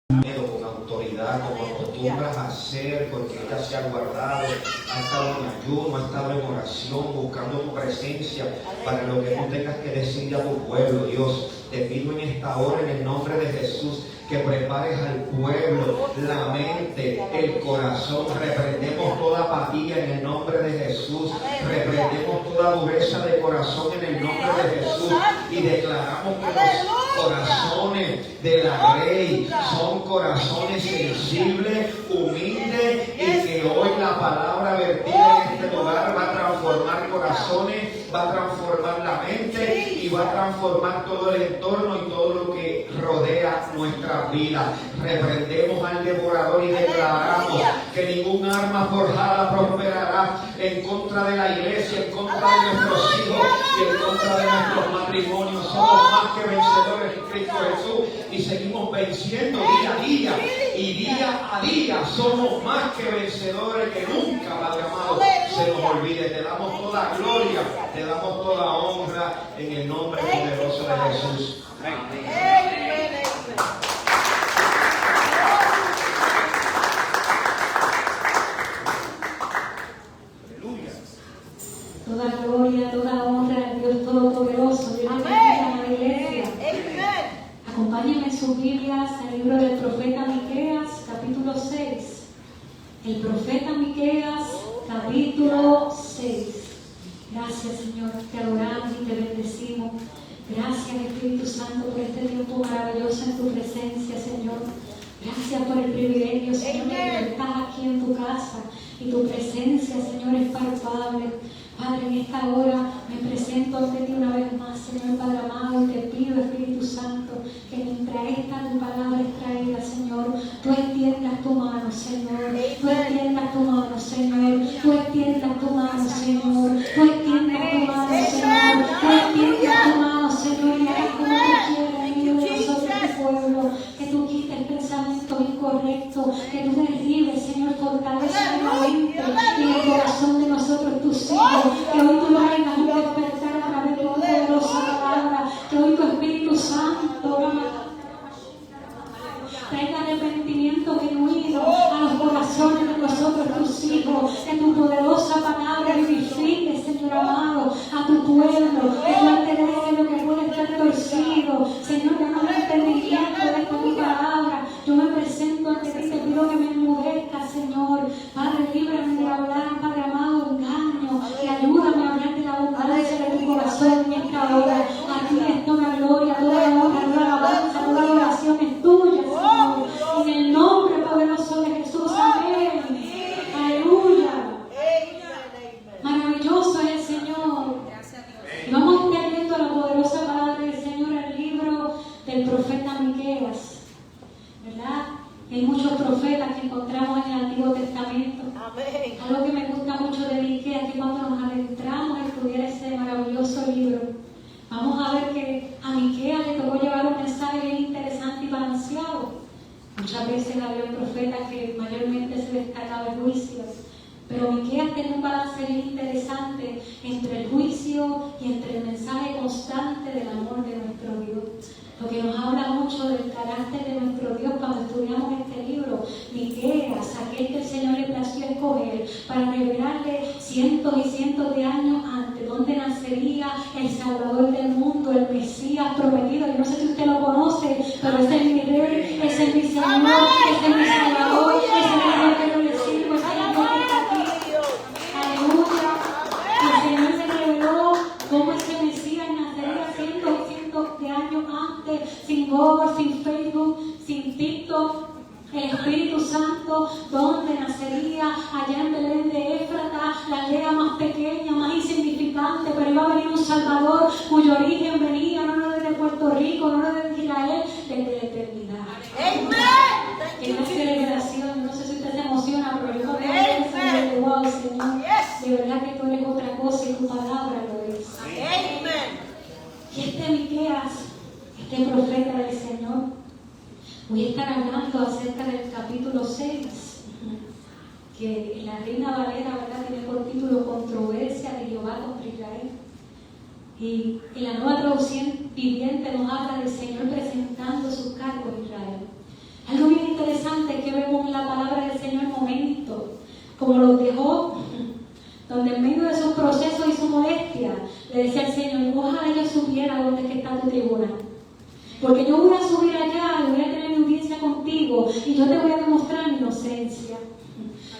con autoridad, como acostumbras a hacer, porque ella se ha guardado, ha estado en ayuno, ha estado en oración, buscando tu presencia para lo que tú tengas que decirle a tu pueblo. Dios, te pido en esta hora, en el nombre de Jesús, que prepares al pueblo, la mente, el corazón. Reprendemos toda apatía en el nombre de Jesús. Reprendemos toda dureza de corazón en el nombre de Jesús. Y declaramos que los corazones de la Grey son corazones sensibles, humildes, y que hoy la palabra vertida en este lugar va a transformar corazones, va a transformar la mente y va a transformar todo el entorno y todo lo que rodea nuestra vida. Reprendemos al devorador y declaramos que ningún arma forjada prosperará en contra de la iglesia, en contra de nuestros hijos y en contra de nuestros matrimonios. Somos más que vencedores en Cristo Jesús y seguimos venciendo día a día, y día a día somos más que vencedores. Que nunca, Padre amado, se nos olvide. Te damos toda gloria, te damos toda honra en el nombre poderoso de Jesús. Amén. Toda gloria, toda honra al Dios Todopoderoso. Dios bendiga a la iglesia. Acompáñenme en sus Biblias al libro del profeta Miqueas, capítulo 6. El profeta Miqueas, capítulo 6. Gracias, Señor, te adoramos y te bendecimos. Gracias, Espíritu Santo, por este tiempo maravilloso en tu presencia, Señor. Gracias por el privilegio, Señor, de que estás aquí en tu casa y tu presencia, Señor, es palpable. Padre, en esta hora me presento ante ti una vez más, Señor Padre amado, y te pido, Espíritu Santo, que mientras esta tu palabra es traída, Señor, tú extiendas tu mano, Señor, tú extiendas tu mano, Señor, tú extiendas tu mano, Señor, tú extiendas tu mano, Señor, tú extiendas tu mano, Señor, y hagas como tú quieras, Dios, nosotros tu pueblo, que tú quites pensamientos incorrectos, que tú derribes, Señor, fortaleza en la mente y en el corazón de nosotros, tus hijos. Que hoy tú traigas un despertar a través de tu poderosa palabra. Que hoy tu Espíritu Santo traiga arrepentimiento genuino a los corazones de nosotros, tus hijos. Que tu poderosa palabra vivifique, Señor amado, a tu pueblo. Que tú entenderás lo que puede estar torcido. Señor, danos entendimiento de tu palabra. Yo me presento ante ti, te pido que me enmudezca, Señor. Padre, líbrame de hablar, Padre amado, engaño. Y ayúdame a hablar de la abundancia de tu corazón en esta hora. A ti es toda gloria, toda honra, toda alabanza, toda adoración es tuya, Señor. En el nombre poderoso de Jesús, amén. Aleluya. Maravilloso es el Señor. Y vamos a estar viendo la poderosa palabra del Señor en el libro del profeta Miqueas, ¿verdad? Hay muchos profetas que encontramos en el Antiguo Testamento. Amén. Algo que me gusta mucho de Miqueas es que cuando nos adentramos a estudiar ese maravilloso libro, vamos a ver que a Miqueas le tocó llevar un mensaje bien interesante y balanceado. Muchas veces había un profeta que mayormente se destacaba el juicio, pero Miqueas tiene un balance bien interesante entre el juicio y entre el mensaje constante del amor de nuestro Dios. Lo que nos habla mucho del carácter de nuestro Dios cuando estudiamos este libro, Miqueas, aquel que el Señor le plació escoger para revelarle cientos y cientos de años antes dónde nacería el Salvador del mundo, el Mesías prometido. Yo no sé si usted lo conoce, pero ese es mi Rey, ese es mi Señor, ese es mi Salvador, ese es el Dios que yo le sirvo, ese es el Dios que está aquí. Aleluya. El Señor se reveló cómo ese Mesías nacería cientos y cientos de años antes, sin Google, sin Facebook, sin TikTok. El Espíritu Santo, donde nacería allá en Belén de Éfrata, la aldea más pequeña, más insignificante, pero iba a venir un Salvador cuyo origen venía no desde Puerto Rico, no desde Israel, desde la eternidad. Que no es celebración, no sé si usted se emociona, pero yo también me wow, Señor, de verdad que tú eres otra cosa y tu palabra lo es. Y este Miqueas, este profeta del Señor, voy a estar hablando acerca del capítulo 6, que la Reina Valera, ¿verdad?, tiene por título Controversia de Jehová contra Israel. Y en la Nueva Traducción Viviente nos habla del Señor presentando sus cargos a Israel. Algo bien vemos en la palabra del Señor momentos, como los dejó, donde en medio de sus procesos y su molestia, le decía al Señor, ojalá yo supiera dónde es que está tu tribunal. Porque yo voy a subir allá y voy a tener mi audiencia contigo y yo te voy a demostrar mi inocencia.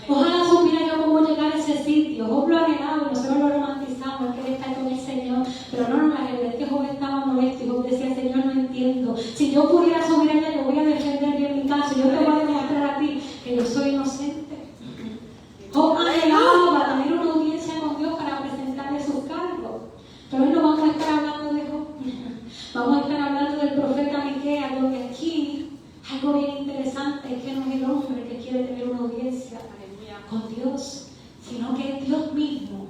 Ojalá supiera yo cómo llegar a ese sitio. Job lo anhelaba, nosotros lo romantizamos, él quería estar con el Señor, pero no, la realidad es que Job estaba molesto y Job decía, Señor, no entiendo. Si yo pudiera subir allá, yo voy a defender bien mi caso, yo te voy a demostrar a ti que yo soy inocente. Job anhelaba tener una audiencia con Dios para presentarle sus cargos, pero hoy no vamos a estar hablando de Job, vamos a estar hablando del profeta Miqueas, donde aquí algo bien interesante es que no es el hombre que quiere tener una audiencia con Dios, sino que es Dios mismo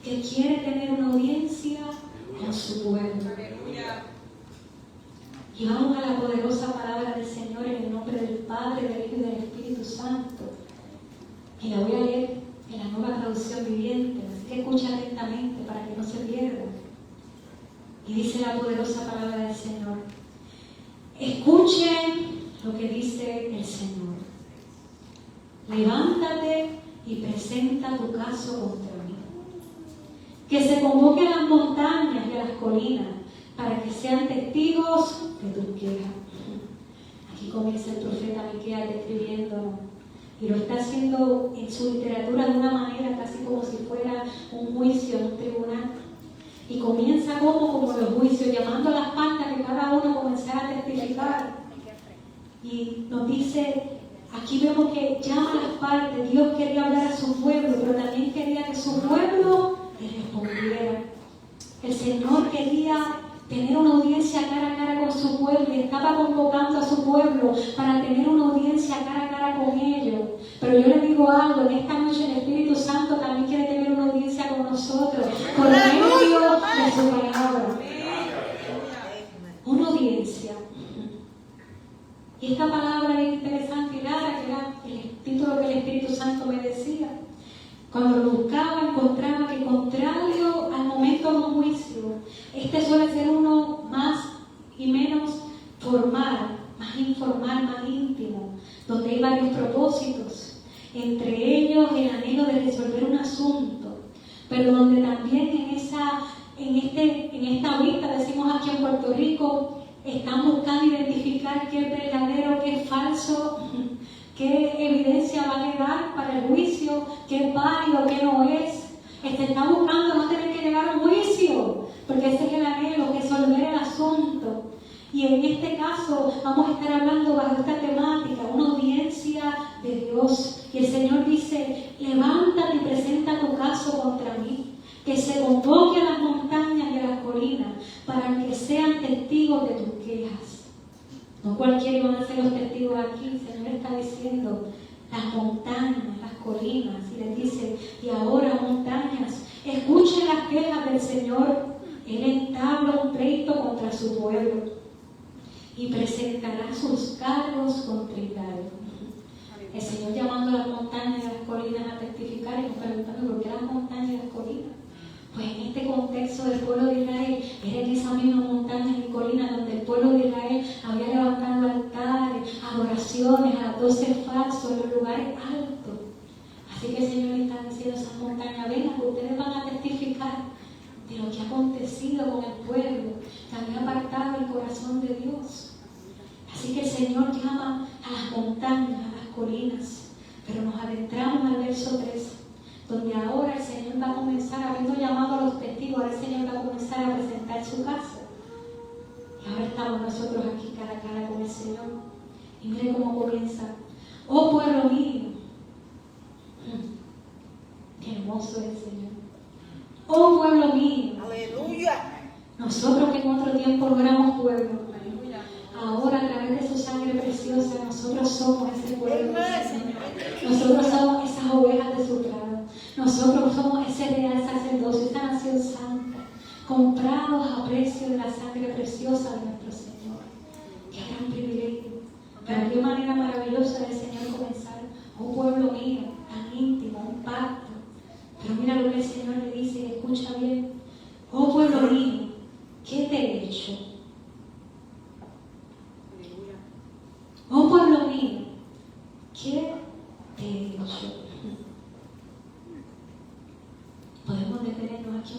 que quiere tener una audiencia con su pueblo. Y vamos a la poderosa palabra del Señor en el nombre del Padre, del Hijo y del Espíritu Santo. Y la voy a leer en la Nueva Traducción Viviente, así que escucha atentamente para que no se pierda. Y dice la poderosa palabra del Señor: escuchen lo que dice el Señor. Levántate y presenta tu caso contra mí. Que se convoque a las montañas y a las colinas para que sean testigos de tus quejas. Aquí comienza el profeta Miqueas describiendo, y lo está haciendo en su literatura de una manera casi como si fuera un juicio, un tribunal. Y comienza como los juicios, llamando a las partes que cada uno comenzara a testificar. Y nos dice, aquí vemos que llama a las partes. Dios quería hablar a su pueblo, pero también quería que su pueblo le respondiera. El Señor quería tener una audiencia cara a cara con su pueblo y estaba convocando a su pueblo para tener una audiencia cara a cara con ellos. Pero yo les digo algo, en esta noche el Espíritu Santo también quiere tener una audiencia con nosotros, por medio de su palabra. Una audiencia. Y esta palabra es interesante y rara, que era el título que el Espíritu Santo me decía. Cuando lo buscaba, encontraba que contrario al momento de un juicio, este suele ser uno más y menos formal, más informal, más íntimo, donde hay varios propósitos, entre ellos el anhelo de resolver un asunto, pero donde también en esta vista, decimos aquí en Puerto Rico, están buscando identificar qué es verdadero, qué es falso, qué evidencia va a quedar para el juicio, qué es válido, qué no es. Está buscando no tener que llegar a un juicio, porque ese es el anhelo, resolver el asunto. Y en este caso vamos a estar hablando bajo esta temática, una audiencia de Dios. Y el Señor dice, levántate y presenta tu caso contra mí. Que se convoque a las montañas y a las colinas para que sean testigos de tus quejas. No cualquiera van a ser los testigos aquí. El Señor está diciendo las montañas, las colinas, y les dice, y ahora montañas, escuchen las quejas del Señor. Él entabla un pleito contra su pueblo y presentará sus cargos contra Israel. El Señor llamando a las montañas y a las colinas a testificar y nos preguntando por qué las montañas y las colinas. Pues en este contexto del pueblo de Israel, era en esas mismas montañas y colinas donde el pueblo de Israel había levantado altares, adoraciones a los 12 falsos en los lugares altos. Así que el Señor le está diciendo a esas montañas, vengan, ustedes van a testificar de lo que ha acontecido con el pueblo, que había apartado el corazón de Dios. Así que el Señor llama a las montañas, a las colinas, pero nos adentramos al verso 3. Donde ahora el Señor va a comenzar, habiendo llamado a los testigos, ahora el Señor va a comenzar a presentar su caso. Y ahora estamos nosotros aquí cara a cara con el Señor. Y mire cómo comienza. Oh pueblo mío. Qué hermoso es el Señor. Oh pueblo mío. Aleluya. Nosotros que en otro tiempo no éramos pueblo, ahora a través de su sangre preciosa, nosotros somos ese pueblo del Señor. Nosotros somos esas ovejas de su prado. Nosotros somos ese real sacerdocio, esa nación santa, comprados a precio de la sangre preciosa de nuestro Señor. Qué gran privilegio. Pero qué manera maravillosa del Señor comenzar. Oh pueblo mío, tan íntimo, un pacto. Pero mira lo que el Señor le dice, escucha bien. Oh pueblo mío, ¿qué te he hecho? Oh pueblo mío, ¿qué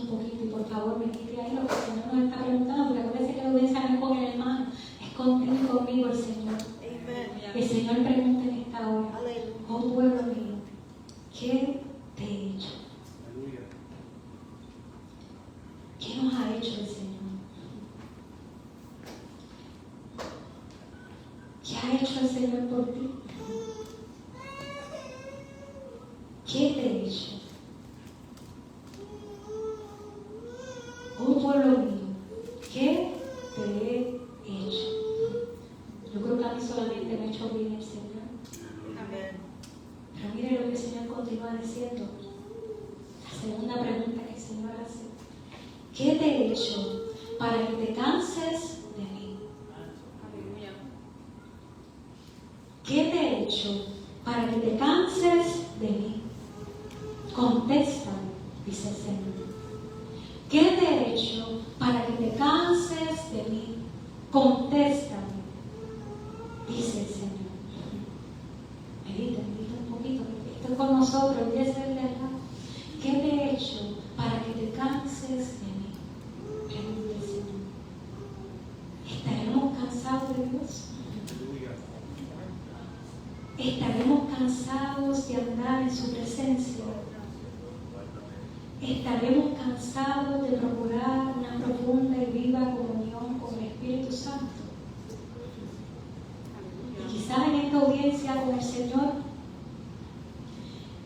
un poquito y por favor me quite ahí lo que el Señor nos está preguntando, porque acuérdense que la audiencia no es con el hermano, es contigo y conmigo el Señor. El Señor pregunta en esta hora, oh pueblo mío, ¿qué te he hecho? ¿Qué nos ha hecho el Señor? ¿Qué ha hecho el Señor por ti? ¿Qué te he hecho? Oh pueblo mío, ¿qué te he hecho? Yo creo que a mí solamente me ha hecho bien el Señor. Amén. Pero mire lo que el Señor continúa diciendo. La segunda pregunta que el Señor hace. ¿Qué te he hecho para que te canses de mí? ¿Qué te he hecho para que te canses de mí? Contéstame, dice el Señor. ¿Qué te he hecho para que te canses de mí? Contéstame, dice el Señor. Medita un poquito, porque esto es con nosotros, y es el verdad. ¿Qué te he hecho para que te canses de mí? Pregunta el Señor. ¿Estaremos cansados de Dios? ¿Estaremos cansados de andar en su presencia? ¿Estaremos cansados de procurar una profunda y viva comunión con el Espíritu Santo? Y quizás en esta audiencia con el Señor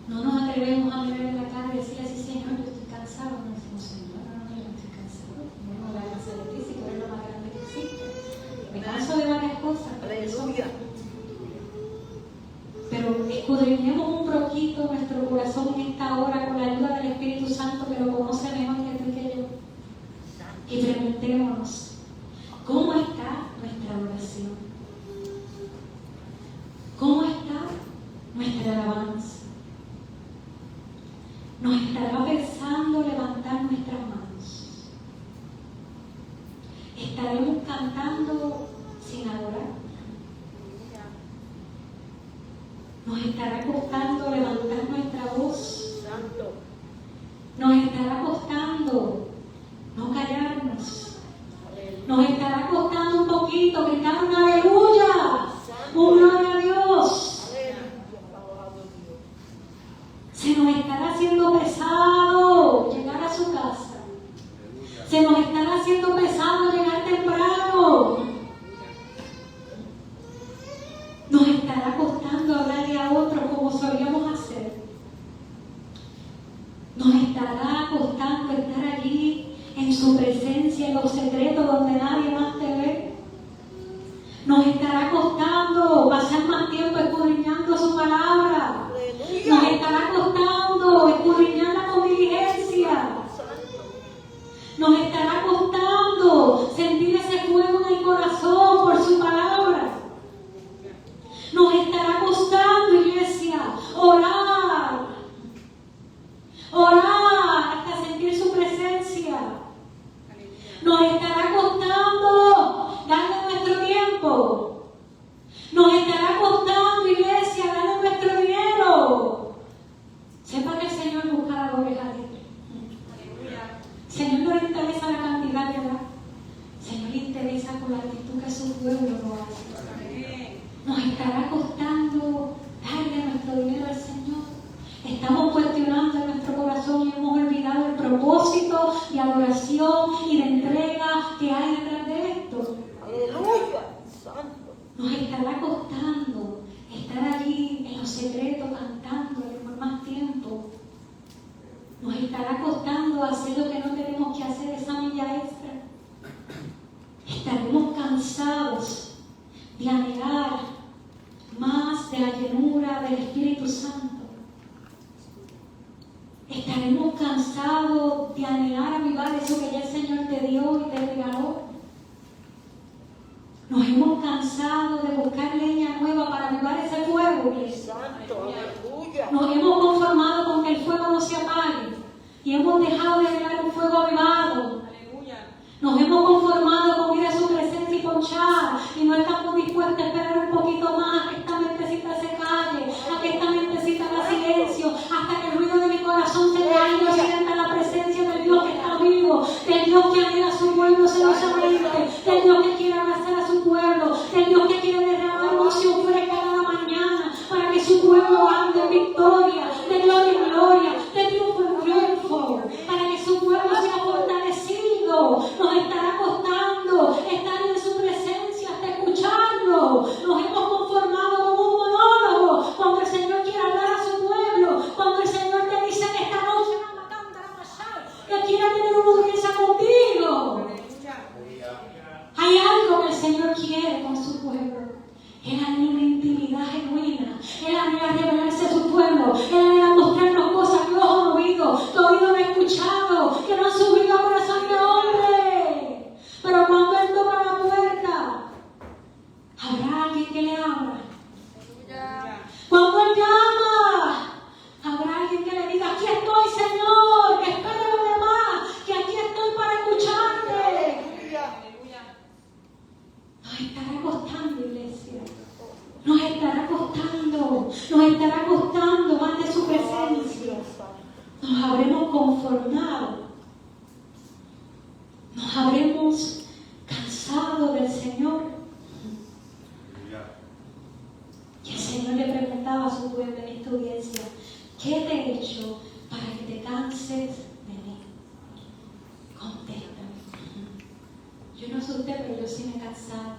no nos atrevemos a mirar en la cara y decirle así, Señor, yo estoy cansado. No decimos, Señor, no, yo no estoy cansado. No me voy a cansar de ti si tú eres lo más grande que existe. Me canso de varias cosas. Aleluya. Pero escudriñemos un poquito nuestro corazón en esta hora con la ayuda del Espíritu Santo que lo conoce mejor que tú y que yo. Y preguntémonos, ¿cómo está nuestra oración? ¿Cómo está nuestra alabanza? ¿Nos estará pensando levantar nuestras manos? ¿Estaremos cantando sin adorar? ¿Nos estará costando levantar nuestra voz? Santo. ¿Nos estará costando no callarnos? ¿Nos estará costando un poquito gritar un aleluya? ¡Un gloria a Dios! Se nos estará haciendo pesado llegar a su casa. Se nos estará haciendo pesado llegar temprano. Nos estará costando hablarle a otros como solíamos hacer. Nos estará costando estar allí en su presencia, en los secretos donde nadie más te ve. Nos estará costando pasar más tiempo escudriñando su palabra. Nos estará costando escudriñar la convivencia. Nos estará costando sentir ese fuego en el corazón por su palabra. Nos estará costando, iglesia, orar hasta sentir su presencia. Nos estará costando darle nuestro tiempo. Nos estará costando, iglesia, darle nuestro dinero. Sepa que el Señor busca la oveja libre. El Señor no le interesa la cantidad de edad. El Señor le interesa con la actitud que su pueblo lo hace. Nos estará costando darle nuestro dinero al Señor. Estamos cuestionando en nuestro corazón y hemos olvidado el propósito de adoración y de entrega que hay detrás de esto. Aleluya. Santo. Nos estará costando estar allí en los secretos cantándole por más tiempo. Nos estará costando hacer lo que no tenemos que hacer, esa milla extra. Estaremos cansados de anhelar más de la llenura del Espíritu Santo. Estaremos cansados de anhelar avivar eso que ya el Señor te dio y te regaló. Nos hemos cansado de buscar leña nueva para avivar ese fuego. Santo. Aleluya. Nos hemos conformado con que el fuego no se apague y hemos dejado de regar un fuego avivado. Nos hemos conformado con ir a su presencia y ponchar y no estamos dispuestos a esperar un poquito más a que esta mentecita se calle, a que esta mentecita haga silencio, hasta que el ruido de mi corazón se caiga y yo sienta la presencia del Dios que está pueblo ande en victoria, de gloria en gloria, de triunfo en triunfo, para que su pueblo sea fortalecido. Nos estará costando estar en su presencia hasta escucharlo. Nos hemos conformado con un monólogo cuando el Señor quiere hablar a su pueblo, cuando el Señor te dice que esta noche que quiera tener una audiencia contigo. Hay algo que el Señor quiere con su pueblo. Él anhela una intimidad genuina. Él anhela revelarse a su pueblo. Él anhela mostrarnos cosas que ojo no oído, que oído no ha escuchado, que no han subido a corazón de hombre. Pero cuando Él toca la puerta, habrá alguien que le abra. Cuando Él llama, habrá alguien que le diga: aquí estoy, Señor, que espere lo demás, que aquí estoy para escucharte. Nos estará costando, iglesia. Nos estará costando más de su presencia. Nos habremos conformado. Nos habremos cansado del Señor. Y el Señor le preguntaba a su pueblo en esta audiencia: ¿qué te he hecho para que te canses de mí? Contéstame. Yo no sé usted, pero yo sí me he cansado.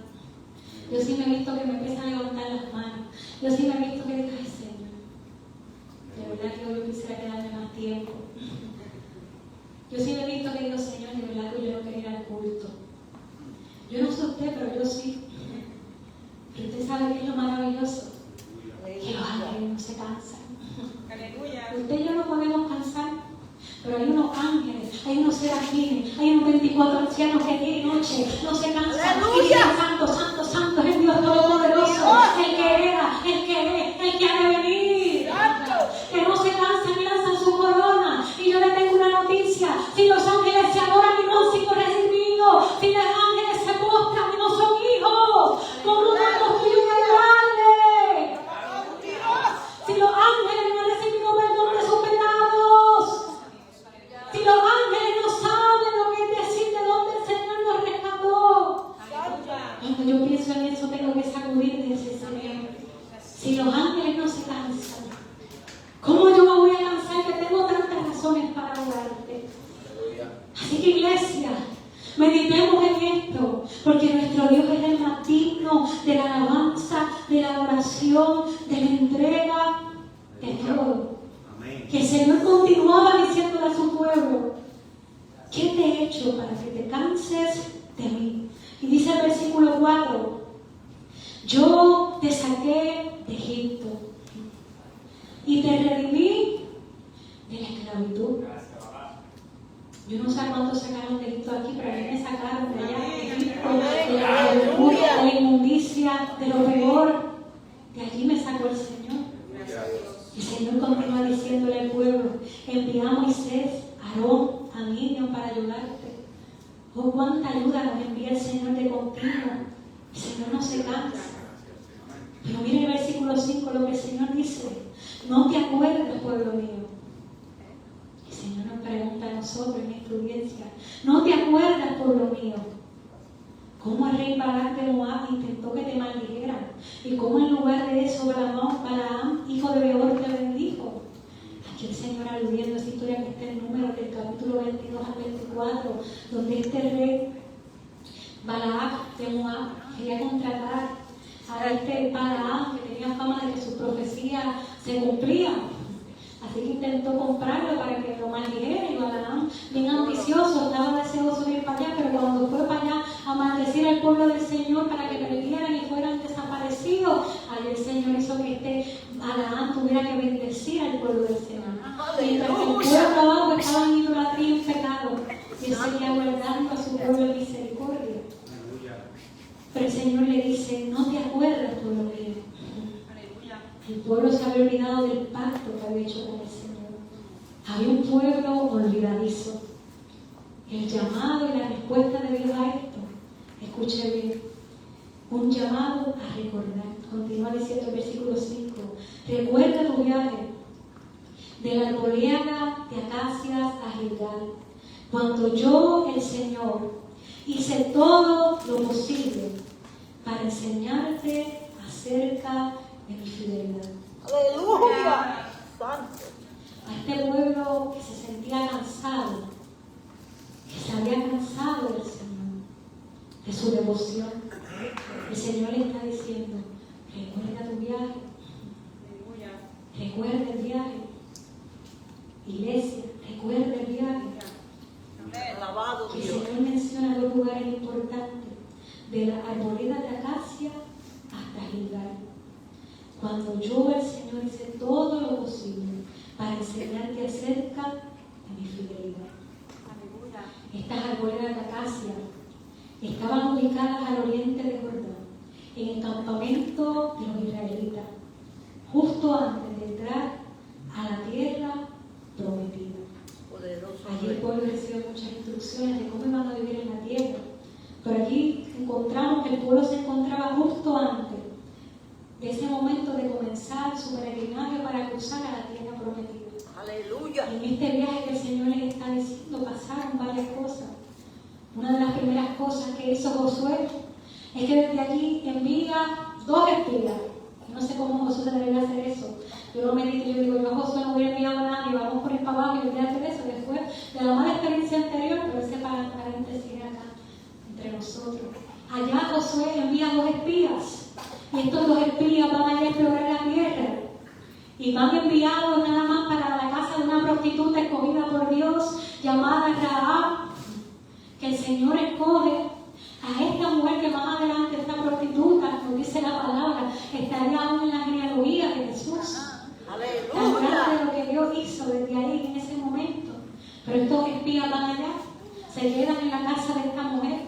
Yo sí me he visto que me empiezan a levantar las manos. Yo sí me he visto que digo: ay, Señor, de verdad que yo quisiera quedarme más tiempo. Yo sí me he visto que digo: Señor, de verdad que yo no quiero ir al culto. Yo no sé usted, pero yo sí. Pero usted sabe que es lo maravilloso, que los ángeles no se cansan. Usted y yo no podemos cansar, pero hay unos ángeles, hay unos serafines, hay unos 24 ancianos que día y noche no se cansan. Y dicen: santo, santo, santo es el Dios Todopoderoso, el que era, el que es, el que ha de venir. Que no se cansan y lanzan su corona. Y yo le tengo una noticia: si los ángeles se adoran y no han sido recibidos, si los ángeles se postran y no son hijos, ¿cómo no hemos podido ayudarle? Si los ángeles no han recibido perdón de sus pecados, si los ángeles no saben lo que es decir de dónde el Señor nos rescató. Cuando yo pienso en eso, tengo que sacudirme y decir: Señor, si los ángeles no se cansan, ¿cómo yo me voy a cansar que tengo tantas razones para adorarte? Así que, iglesia, meditemos en esto, porque nuestro Dios es el más digno de la alabanza, de la adoración, de la entrega, de todo. Que el Señor continuaba diciéndole a su pueblo: ¿qué te he hecho para que te canses de mí? Y dice el versículo 4: yo te saqué de Egipto y te redimí de la esclavitud. Yo no sé cuántos sacaron de Egipto aquí, pero a mí me sacaron de allá de Egipto, de la locura, de la inmundicia, de lo peor. De allí me sacó el Señor. El Señor continúa diciéndole al pueblo: envía a Moisés, a Aarón, a Miriam para ayudarte. Oh, cuánta ayuda nos envía el Señor de continuo. El Señor no se cansa. Pero mire el versículo 5, lo que el Señor dice: no te acuerdes, pueblo mío. El Señor nos pregunta a nosotros en esta audiencia: no te acuerdas, pueblo mío, cómo el rey Balac de Moab intentó que te maldijeran, y cómo en lugar de eso Balaam, hijo de Beor, te bendijo. Aquí el Señor aludiendo a esa historia que está en Números del capítulo 22 al 24, donde este rey Balac de Moab quería contratar a este Balaam, que tenía fama de que sus profecías se cumplían. Así que intentó comprarlo para que lo maldijera, y Balaam, bien ambicioso, estaba deseoso de ir para allá, pero cuando fue para allá a maldecir al pueblo del Señor para que perdieran y fueran desaparecidos, ahí el Señor hizo que este Balaam tuviera que bendecir al pueblo del Señor. Mientras que el pueblo abajo estaba en idolatría y en pecado, y él seguía guardando a su pueblo en misericordia. Pero el Señor le dice: no te acuerdas, pueblo mío. El pueblo se había olvidado del pacto que había hecho con el Señor. Había un pueblo olvidadizo. El llamado y la respuesta de Dios a esto, escuche bien, un llamado a recordar. Continúa diciendo el versículo 5: recuerda tu viaje de la arboleada de acacias a Gilgal, cuando yo, el Señor, hice todo lo posible para enseñarte acerca de mi fidelidad. Aleluya. Santo. A este pueblo que se sentía cansado, que se había cansado del Señor, de su devoción. El Señor le está diciendo, recuerda tu viaje, recuerda el viaje. Iglesia, recuerda el viaje. Alabado El Dios. Señor menciona dos lugares importantes, de la arboleda de acacia hasta Gilgal. Cuando yo, el Señor, hice todo lo posible para enseñarte acerca de mi fidelidad. Estas arboledas de acacia estaban ubicadas al oriente de Jordán, en el campamento de los israelitas, justo antes de entrar a la tierra prometida. Poderoso. Allí el pueblo recibió muchas instrucciones de cómo iban a vivir en la tierra. Pero aquí encontramos que el pueblo se encontraba justo antes de ese momento de comenzar su peregrinaje para cruzar a la tierra prometida. Aleluya. En este viaje que el Señor les está diciendo pasaron varias cosas. Una de las primeras cosas que hizo Josué es que desde allí envía 2 espías. No sé cómo Josué se debería hacer eso. Yo lo medito y yo digo, yo a Josué no hubiera enviado a nadie, vamos por ir para abajo y yo voy a hacer eso después de la mala experiencia anterior, pero ese paréntesis acá entre nosotros. Allá Josué envía 2 espías y estos 2 espías van a explorar la tierra y van enviados nada más para la casa de una prostituta escogida por Dios llamada Rahab, que el Señor escoge a esta mujer que más adelante, esta prostituta, nos dice la palabra, estaría aún en la genealogía de Jesús. Tan grande lo que Dios hizo desde ahí en ese momento. Pero estos espías van allá, se quedan en la casa de esta mujer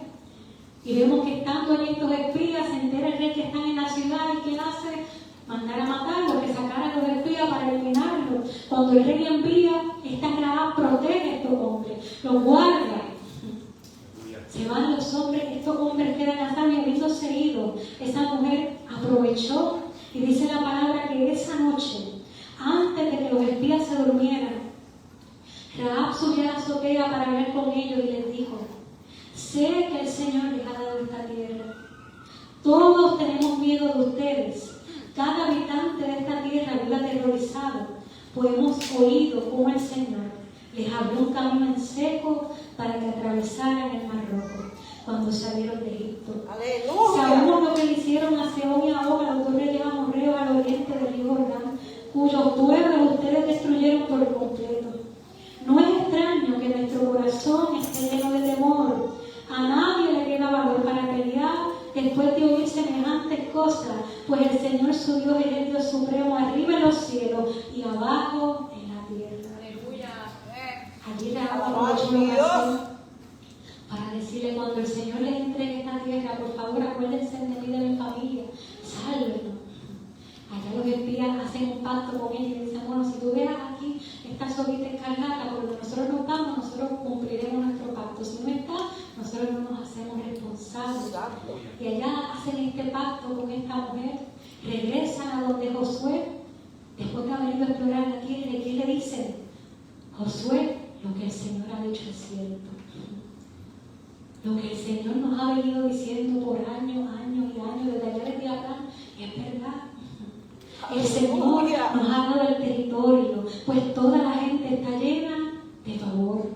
y vemos que estando allí estos espías se entera el rey que están en la ciudad y ¿qué hace? Mandar a matarlos, que sacar a los espías para eliminarlos. Cuando el rey envía, esta Rahab protege a estos hombres, los guarda. Se van los hombres, estos hombres quedan a salvo y habiéndose ido. Esa mujer aprovechó y dice la palabra que esa noche, antes de que los espías se durmieran, Rahab subió a la azotea para hablar con ellos y les dijo, sé que el Señor les ha dado esta tierra. Todos tenemos miedo de ustedes. Cada habitante de esta tierra vive aterrorizado, pues hemos oído cómo el Señor les abrió un camino en seco para que atravesaran el Mar Rojo cuando salieron de Egipto. Aleluya. Sabemos lo que le hicieron a Sehón y a Og, a los 2 reyes amorreos al oriente del río Jordán, cuyos pueblos ustedes destruyeron por completo. No es extraño que nuestro corazón esté lleno de temor. A nadie le queda valor para pelear después de oír semejantes cosas, pues el Señor su Dios es el Dios supremo arriba en los cielos y abajo en la tierra. Allí aprovechó la ocasión para decirle cuando el Señor les entregue esta tierra, por favor acuérdense de mí, de mi familia, sálvenos. Allá los espías hacen un pacto con ellos y dicen, bueno, si tú dejas aquí esta soguita escarlata, porque nosotros nos vamos, nosotros cumpliremos nuestro pacto. Si no está, nosotros no nos hacemos responsables. Y allá hacen este pacto con esta mujer, regresan a donde Josué, después de haber ido a explorar la tierra, ¿y qué le dicen? Josué, lo que el Señor ha dicho es cierto. Lo que el Señor nos ha venido diciendo por años y años, desde allá desde Abraham, es verdad. El Señor nos ha dado el territorio, pues toda la gente está llena de favor.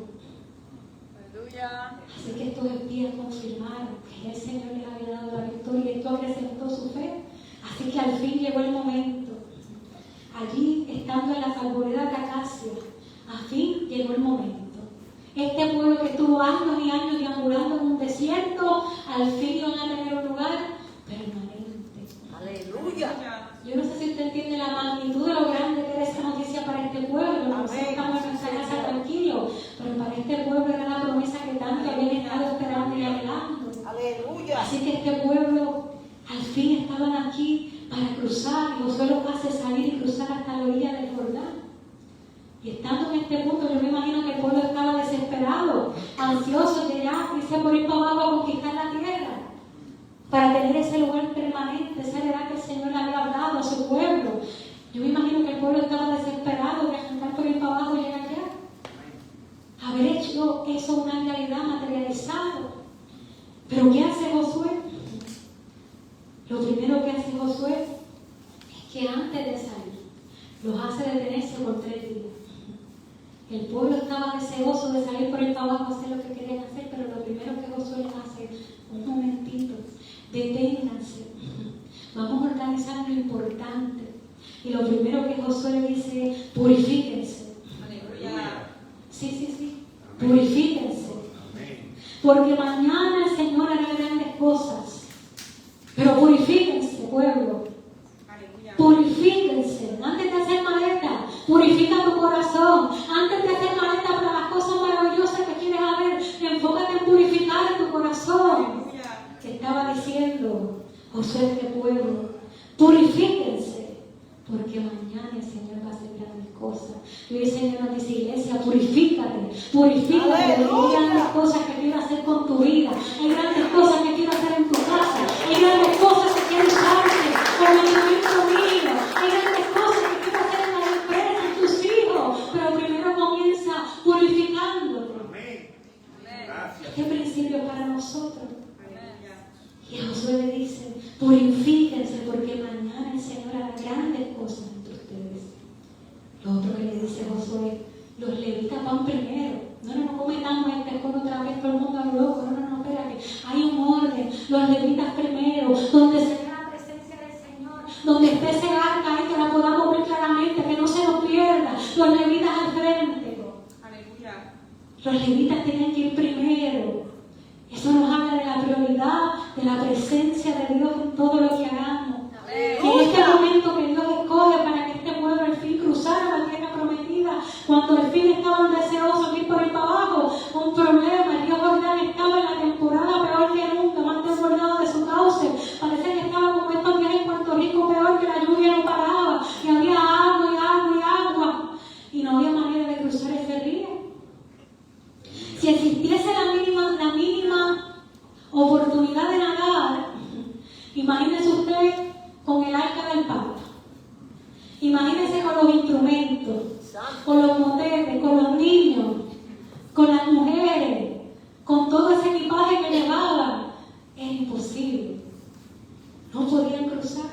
Así que estos espías confirmaron que el Señor les había dado la victoria y esto acrecentó su fe. Así que al fin llegó el momento. Allí, estando en las arboledas de acacia, a fin llegó el momento. Este pueblo que estuvo años y años deambulando en un desierto, al fin iban a tener un lugar permanente. Aleluya. Yo no sé si usted entiende la magnitud de lo grande que era esa noticia para este pueblo. Nosotros estamos en nuestra casa tranquilos, pero para este pueblo era la promesa que tanto habían estado esperando y hablando. Aleluya. Así que este pueblo al fin estaban aquí para cruzar, y Josué los hace salir y cruzar hasta la orilla del Jordán. Y estando en este punto, yo me imagino que el pueblo estaba desesperado, ansioso de ya irse por ir para abajo a conquistar la tierra, para tener ese lugar permanente, esa heredad que el Señor le había hablado a su pueblo. Yo me imagino que el pueblo estaba desesperado de andar por ir para abajo y llegar allá. Haber hecho eso una realidad materializada. Pero ¿qué hace Josué? Lo primero que hace Josué es que antes de salir, los hace detenerse por 3 días. El pueblo estaba deseoso de salir por el trabajo a hacer lo que querían hacer, pero lo primero que Josué les hace, un momentito, deténganse, vamos a organizar lo importante. Y lo primero que Josué le dice es, purifíquense. Sí. Purifíquense. Porque mañana el Señor hará grandes cosas. Pero purifíquense, pueblo. Purifíquense. Antes de hacer maleta, purifica tu corazón. Antes de hacer maleta para las cosas maravillosas que quieres hacer, enfócate en purificar tu corazón. Que estaba diciendo Josué, este pueblo, purifíquense. Porque mañana el Señor va a hacer grandes cosas. Y hoy el Señor nos dice, iglesia, purifícate. Hay grandes cosas que quiero hacer con tu vida. Hay grandes cosas que quiero hacer en tu casa. Hay grandes cosas que quiero usarte como instrumento mío. Hay grandes cosas que quiero hacer en la empresa, en tus hijos. Pero primero comienza purificándote. Este principio para nosotros. Y Josué le dice, purifíquense porque mañana el Señor hará grandes cosas entre ustedes. Lo otro que le dice Josué, los levitas van primero. No cometamos este error otra vez, todo el mundo es loco. No, espérate. Hay un orden. Los levitas primero, donde se ve la presencia del Señor, donde esté ese arca ahí, que la podamos ver claramente, que no se nos pierda. Los levitas al frente. Aleluya. Los levitas tienen que ir primero. Eso nos habla de la prioridad, de la presencia de Dios en todo lo que hagamos. Y en este momento que Dios escoge para que este pueblo al fin cruzara la tierra prometida, cuando al fin estaban deseosos de ir por el trabajo, un problema, el río Jordán estaba en la temporada peor que nunca, más desbordado de su cauce. Parece que estaba como estos días en Puerto Rico, peor que la lluvia no paraba, y había agua y agua y agua, y no había manera de cruzar ese río. Si existiese la mínima oportunidad de nadar, imagínese usted con el arca del Papa. Imagínese con los instrumentos, con los motetes, con los niños, con las mujeres, con todo ese equipaje que llevaban. Es imposible. No podían cruzar.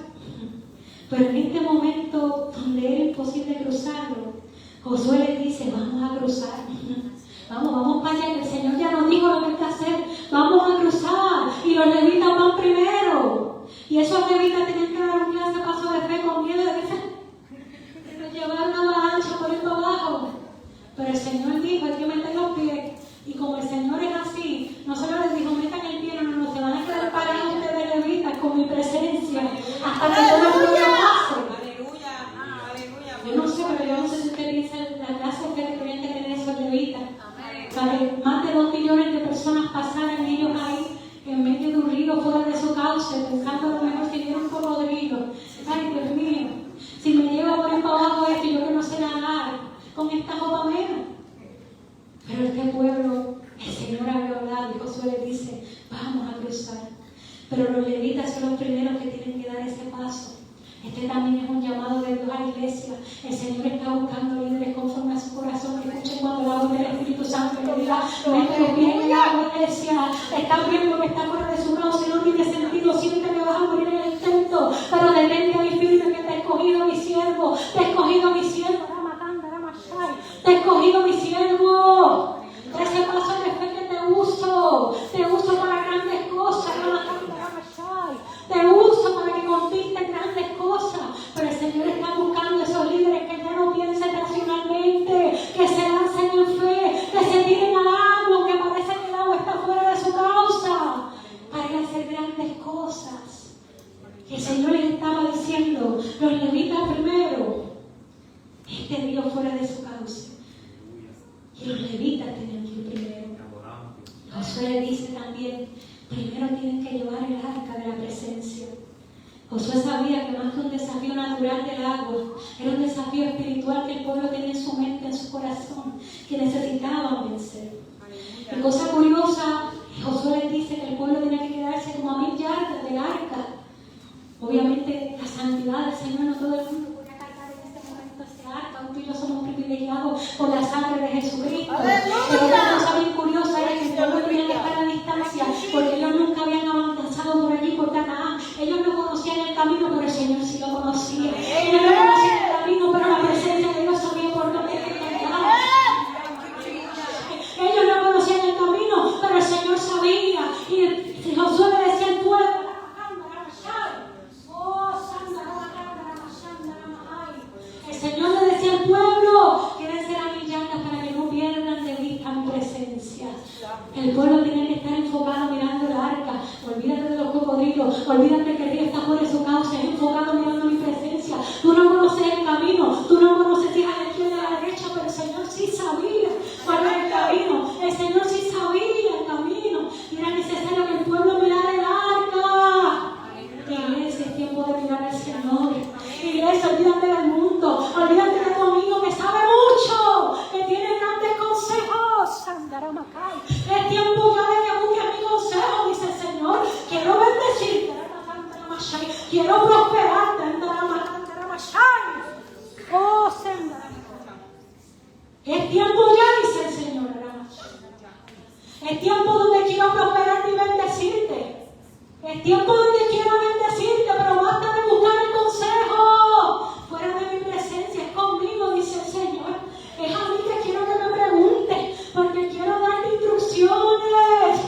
Pero en este momento donde era imposible cruzarlo, Josué les dice, vamos a cruzar. Vamos para allá, que el Señor ya nos dijo lo que hay que hacer. Vamos a cruzar. Y los levitas van primero. Y esos levitas tenían que dar un clase de paso de fe con miedo de que llevar una avalancha por el abajo. Pero el Señor dijo, hay que meter los pies. Y como el Señor es así, no solo les dijo, metan el pie, no, se van a quedar parados ustedes levitas con mi presencia. Hasta que todo el mundo pase. Yo no sé, pero yo no sé si usted piensa la clase de fe que tenían que tener esos levitas. Para que más de 2 millones de personas pasaran ellos ahí en medio de un río fuera de su cauce, pensando a lo mejor que era un cocodrilo. Ay, Dios mío, si me lleva por ahí para abajo esto, yo que no sé nadar con esta copa menos. Pero este pueblo, el Señor había hablado y Josué le dice, vamos a cruzar. Pero los levitas son los primeros que tienen que dar ese paso. Este también es un llamado de Dios a la iglesia. El Señor está buscando líderes conforme a su corazón. Que escuchen cuando la voz del Espíritu Santo le diga, nuestro bien en la iglesia. Están viendo que está fuera de su cauce, no tiene sentido. Siente que vas a morir en el intento. Pero detente ahí firme que te ha escogido mi siervo. Te ha escogido mi siervo. Te ha escogido mi siervo. Ese paso de fe que te uso. Te uso para grandes cosas. Te uso para que conquistes grandes cosas. Pero el Señor está buscando esos líderes que ya no piensen racionalmente, que se lancen en fe, que se tiren al agua, que parece que el agua está fuera de su causa, para ir a hacer grandes cosas. Y el Señor les estaba diciendo, los levitas primero, este río fuera de su causa. Y los levitas tenían que ir primero. Josué le dice también, primero tienen que llevar el arca de la presencia. Josué sabía que más que un desafío natural del agua, era un desafío espiritual que el pueblo tenía en su mente, en su corazón, que necesitaban vencer. Y cosa curiosa, Josué les dice que el pueblo tenía que quedarse como a 1000 yardas del arca. Obviamente la santidad del Señor, no todo el mundo podía cargar en este momento ese arca. Tú y yo somos privilegiados por la sangre de Jesucristo. Pero una cosa bien curiosa era que el pueblo tenía que estar a distancia, porque ellos nunca habían avanzado por allí, por Canaán. Ellos no conocían el camino, pero el Señor sí lo conocía. Ellos no conocían el camino, pero la El pueblo tiene que estar enfocado mirando el arca. Olvídate de los cocodrilos. Olvídate que el río está por su cauce. Enfocado mirando mi presencia. Tú no conoces el camino. Tú no conoces si es a la izquierda o a la derecha. Pero el Señor sí sabía cuál era el camino. El Señor sí sabía el camino. Y era necesario que el pueblo mirara el arca. Iglesia, es tiempo de mirar al Señor. Iglesia, olvídate del mundo. Olvídate de tu amigo que sabe mucho. Que tiene grandes consejos. Sandaramacay. Es tiempo ya de que busques mi consejo, dice el Señor. Quiero bendecirte. Quiero prosperarte. Oh, Sandaramacay. Es tiempo ya, dice el Señor. Es tiempo donde quiero prosperarte y bendecirte. Es tiempo donde quiero bendecirte, pero basta de buscar el consejo fuera de mi presencia. Es conmigo, dice el Señor. Es a mí que quiero que me preguntes, porque quiero darte instrucciones.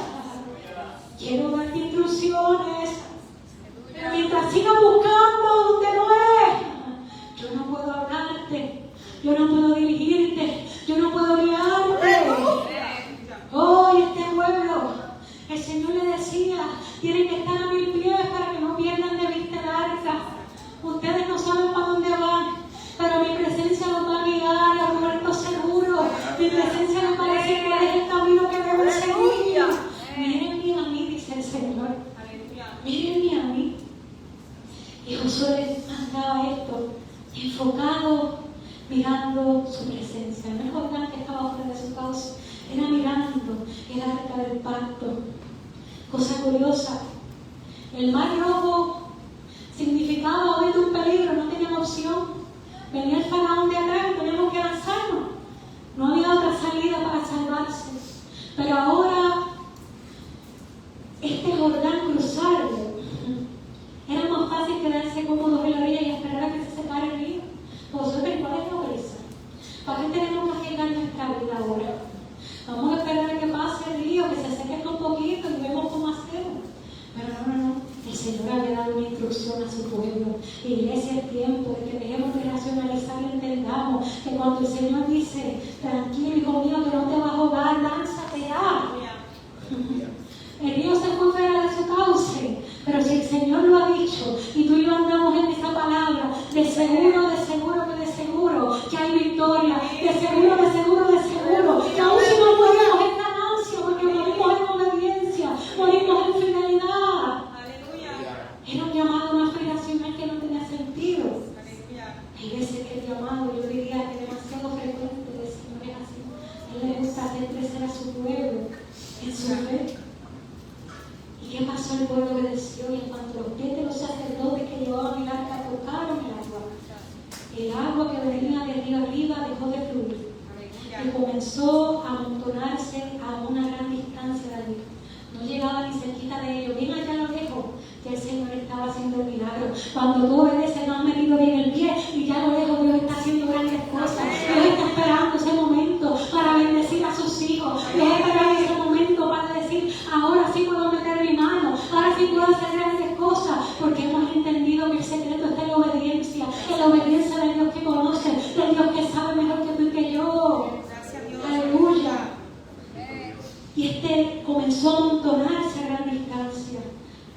Quiero darte instrucciones. Pero mientras sigas buscando donde no es, yo no puedo hablarte, yo no puedo dirigirte, yo no puedo guiarte. Oh, este pueblo. El Señor le decía, tienen que estar a 1000 pies para que no pierdan de vista el arca. Ustedes no saben para dónde van, pero mi presencia los va a guiar a puertos seguros. Mi presencia les va a decir cuál es el camino que deben seguir. Mírenme a mí, dice el Señor. Mírenme a mí. Y Josué les mandaba esto, enfocado, mirando su presencia. No es Jordán que estaba fuera de su causa, era mirando el arca del pacto. Cosa curiosa, el mar rojo significaba hoy un peligro, no tenían opción. Venía el faraón de atrás y teníamos que lanzarnos. No había otra salida para salvarse. Pero ahora, este Jordán cruzarlo, era más fácil quedarse cómodos en la orilla y esperar a que se separe el río. Vosotros, ¿cuál es la prisa? ¿Para qué tenemos que arriesgar nuestra vida ahora? Vamos a esperar a que pase el río, que se seque un poquito y vemos cómo hacemos. Pero no. El Señor había dado una instrucción a su pueblo. Iglesia, es tiempo de que dejemos de racionalizar y entendamos que cuando el Señor dice, tranquilo, hijo mío, que no te vas a ahogar, lánzate ya. El río se fue fuera de su cauce, pero si el Señor lo ha dicho y tú y yo andamos en esa palabra, de seguro que hay victoria, de seguro que aún si no morimos en ganancia, porque morimos en obediencia, morimos en fidelidad. Era un llamado más aspiracional que no tenía sentido. Hay veces que el llamado, yo diría que demasiado frecuente del Señor es así. Él le gusta hacer crecer a su pueblo en su fe. ¿Y qué pasó? El pueblo obedeció, y en cuanto los pies de los sacerdotes que llevaban el arca tocaron el agua que venía de río arriba dejó de fluir y comenzó a amontonarse a una gran distancia de allí. No llegaba ni cerquita de ellos, bien allá a lo lejos, que el Señor estaba haciendo el milagro. Cuando tú obedeces, no has metido bien el pie y ya a lo lejos Dios está haciendo grandes cosas. Dios está esperando ese momento para bendecir a sus hijos. Dios está esperando ese momento para decir, ahora sí puedo meter mi mano, ahora sí puedo hacer grandes cosas, porque hemos entendido que el secreto está en la obediencia del Dios que conoce, del Dios que sabe mejor que tú y que yo. Aleluya. Y este comenzó a amontonarse a gran distancia,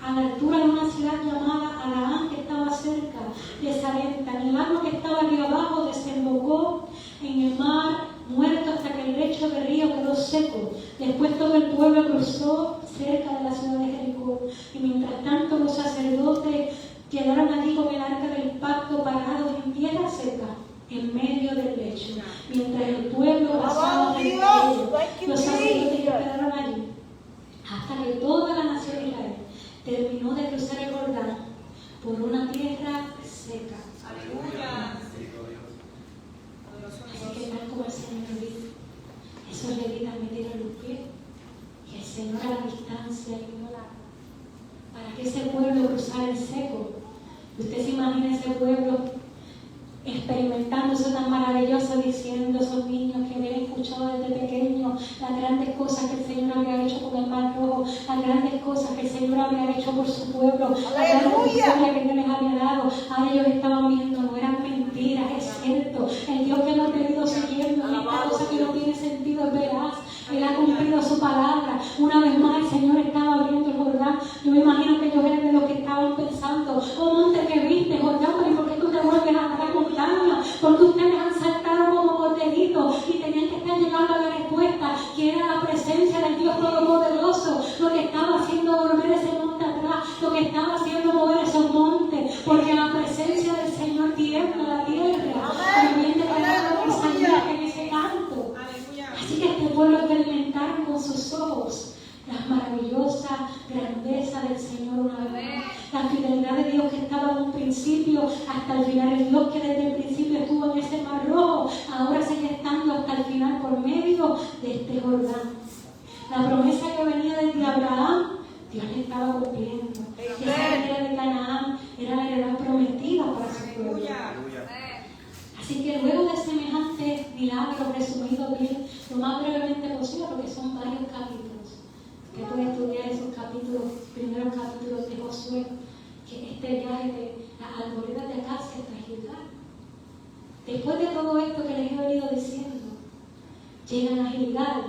a la altura de una ciudad llamada Araán, que estaba cerca de Sarepta. El agua que estaba arriba abajo desembocó en el mar muerto hasta que el lecho del río quedó seco. Después todo el pueblo cruzó cerca de la ciudad de Jericó. Y mientras tanto los sacerdotes quedaron allí con el arca del pacto parados en tierra seca, en medio del lecho. Mientras el pueblo pasaba por ellos, los sacerdotes quedaron allí hasta que toda la nación de Israel terminó de cruzar el Jordán por una tierra seca. Aleluya. Así que tal como el Señor dice, esos levitas metieron los pies y el Señor a la distancia vino para que ese pueblo cruzara el seco. Usted se imagina ese pueblo experimentando eso tan maravilloso, diciendo esos niños que habían escuchado desde pequeños las grandes cosas que el Señor había hecho con el mar rojo, las grandes cosas que el Señor había hecho por su pueblo, la gran victoria que Dios les había dado. Ahora ellos estaban viendo, no eran mentiras, es cierto. El Dios que hemos venido siguiendo, esta cosa que no tiene sentido es veraz. Él ha cumplido su palabra. porque ustedes han saltado como corderitos y tenían que estar llegando a la respuesta, que era la presencia del Dios Todopoderoso, lo que estaba haciendo volver ese monte atrás, lo que estaba haciendo mover esos montes, porque la presencia del Señor tiembla la tierra. También declaraba que salía en ese canto. Así que este pueblo experimentaron con sus ojos la maravillosa grandeza del Señor una vez, la fidelidad de Dios que estaba en un principio hasta el final, el Dios que desde el principio estuvo en ese mar rojo, ahora sigue estando hasta el final por medio de este Jordán. La promesa que venía desde Abraham, Dios le estaba cumpliendo. Esa heredad de Canaán era la heredad prometida para su pueblo. Así que luego de semejante milagro resumido bien, lo más brevemente posible, porque son varios capítulos, que puede estudiar esos capítulos, primeros capítulos de Josué, que este viaje de las arboledas de Acacia hasta Gilgal. Después de todo esto que les he venido diciendo, llegan a Gilgal,